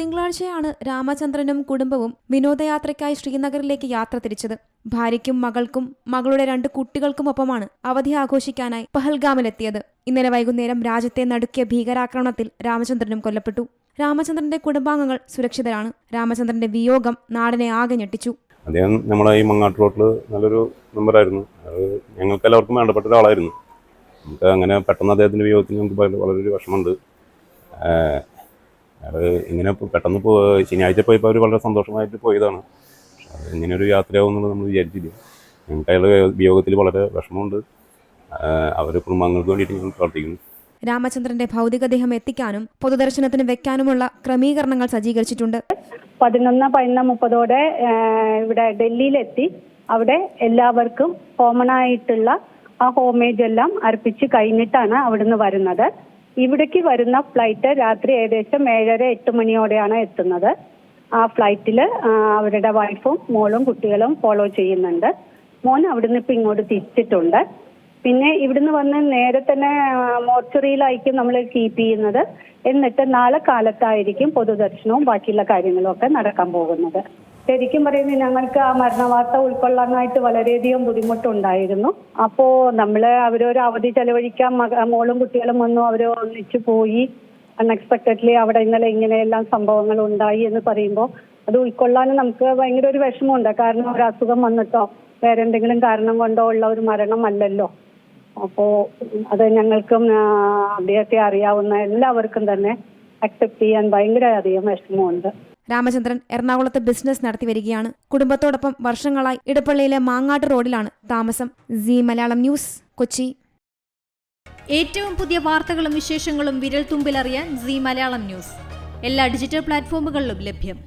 തിങ്കളാഴ്ചയാണ് രാമചന്ദ്രനും കുടുംബവും വിനോദയാത്രയ്ക്കായി ശ്രീനഗറിലേക്ക് യാത്ര തിരിച്ചത്. ഭാര്യയ്ക്കും മകൾക്കും മകളുടെ 2 കുട്ടികൾക്കുമൊപ്പമാണ് അവധി ആഘോഷിക്കാനായി പഹൽഗാമിലെത്തിയത്. ഇന്നലെ വൈകുന്നേരം രാജ്യത്തെ നടുക്കിയ ഭീകരാക്രമണത്തിൽ രാമചന്ദ്രനും കൊല്ലപ്പെട്ടു. രാമചന്ദ്രന്റെ കുടുംബാംഗങ്ങൾ സുരക്ഷിതരാണ്. രാമചന്ദ്രന്റെ വിയോഗം നാടിനെ ആകെ ഞെട്ടിച്ചു. അദ്ദേഹം നമ്മളെ ഈ മങ്ങാട്ട് റോട്ടിൽ നല്ലൊരു മെമ്പറായിരുന്നു. അത് ഞങ്ങൾക്ക് എല്ലാവർക്കും വേണ്ടപ്പെട്ട ഒരാളായിരുന്നു. നമുക്ക് അങ്ങനെ പെട്ടെന്ന് അദ്ദേഹത്തിൻ്റെ വിയോഗത്തിന് നമുക്ക് വളരെ വിഷമമുണ്ട്. അത് ഇങ്ങനെ പെട്ടെന്ന് ശനിയാഴ്ച പോയപ്പോൾ അവർ വളരെ സന്തോഷമായിട്ട് പോയതാണ്. അത് ഇങ്ങനെയൊരു യാത്രയാവും എന്നുള്ളത് നമ്മൾ വിചാരിച്ചില്ല. ഞങ്ങൾക്ക് അയാളുടെ വിയോഗത്തിൽ വളരെ വിഷമമുണ്ട്. അവരുടെ കുടുംബാംഗങ്ങൾക്ക് വേണ്ടിയിട്ട് ഞങ്ങൾ പ്രാർത്ഥിക്കുന്നു. രാമചന്ദ്രന്റെ ഭൗതികദേഹം എത്തിക്കാനും പൊതുദർശനത്തിന് വെക്കാനുമുള്ള ക്രമീകരണങ്ങൾ സജ്ജീകരിച്ചിട്ടുണ്ട്. 11:30 ഇവിടെ ഡൽഹിയിലെത്തി അവിടെ എല്ലാവർക്കും കോമൺ ആയിട്ടുള്ള ആ ഹോമേജ് എല്ലാം അർപ്പിച്ച് കഴിഞ്ഞിട്ടാണ് അവിടുന്ന് വരുന്നത്. ഇവിടേക്ക് വരുന്ന ഫ്ലൈറ്റ് രാത്രി ഏകദേശം 7:30-8 മണിയോടെയാണ് എത്തുന്നത്. ആ ഫ്ലൈറ്റിൽ അവരുടെ വൈഫും മോളും കുട്ടികളും ഫോളോ ചെയ്യുന്നുണ്ട്. മോൻ അവിടുന്ന് ഇപ്പം ഇങ്ങോട്ട് തിരിച്ചിട്ടുണ്ട്. പിന്നെ ഇവിടുന്ന് വന്ന് നേരെ തന്നെ മോർച്ചറിയിലായിരിക്കും നമ്മൾ കീപ്പ് ചെയ്യുന്നത്. എന്നിട്ട് നാളെ കാലത്തായിരിക്കും പൊതുദർശനവും ബാക്കിയുള്ള കാര്യങ്ങളും ഒക്കെ നടക്കാൻ പോകുന്നത്. ശരിക്കും പറയുന്നത് ഞങ്ങൾക്ക് ആ മരണവാർത്ത ഉൾക്കൊള്ളാനായിട്ട് വളരെയധികം ബുദ്ധിമുട്ടുണ്ടായിരുന്നു. അപ്പോൾ നമ്മൾ അവരൊരു അവധി ചെലവഴിക്കാൻ മോളും കുട്ടികളും വന്നു, അവർ ഒന്നിച്ചു പോയി. അൺഎക്സ്പെക്ടഡ്ലി അവിടെ ഇന്നലെ ഇങ്ങനെയെല്ലാം സംഭവങ്ങൾ ഉണ്ടായി എന്ന് പറയുമ്പോൾ അത് ഉൾക്കൊള്ളാനും നമുക്ക് ഭയങ്കര ഒരു വിഷമമുണ്ട്. കാരണം ഒരു അസുഖം വന്നിട്ടോ വേറെ എന്തെങ്കിലും കാരണം കൊണ്ടോ ഉള്ള ഒരു മരണമല്ലല്ലോ. അപ്പോൾ അത് ഞങ്ങൾക്കും അദ്ദേഹത്തെ അറിയാവുന്ന എല്ലാവർക്കും തന്നെ അക്സെപ്റ്റ് ചെയ്യാൻ ഭയങ്കര അധികം വിഷമമുണ്ട്. രാമചന്ദ്രൻ എറണാകുളത്ത് ബിസിനസ് നടത്തി വരികയാണ്. കുടുംബത്തോടൊപ്പം വർഷങ്ങളായി ഇടപ്പള്ളിയിലെ മാങ്ങാട്ട് റോഡിലാണ് താമസം. Zee Malayalam news, Kochi. ഏറ്റവും പുതിയ വാർത്തകളും വിശേഷങ്ങളും വിരൽ തുമ്പിലറിയാൻ സീ മലയാളം ന്യൂസ് എല്ലാ ഡിജിറ്റൽ പ്ലാറ്റ്ഫോമുകളിലും ലഭ്യം.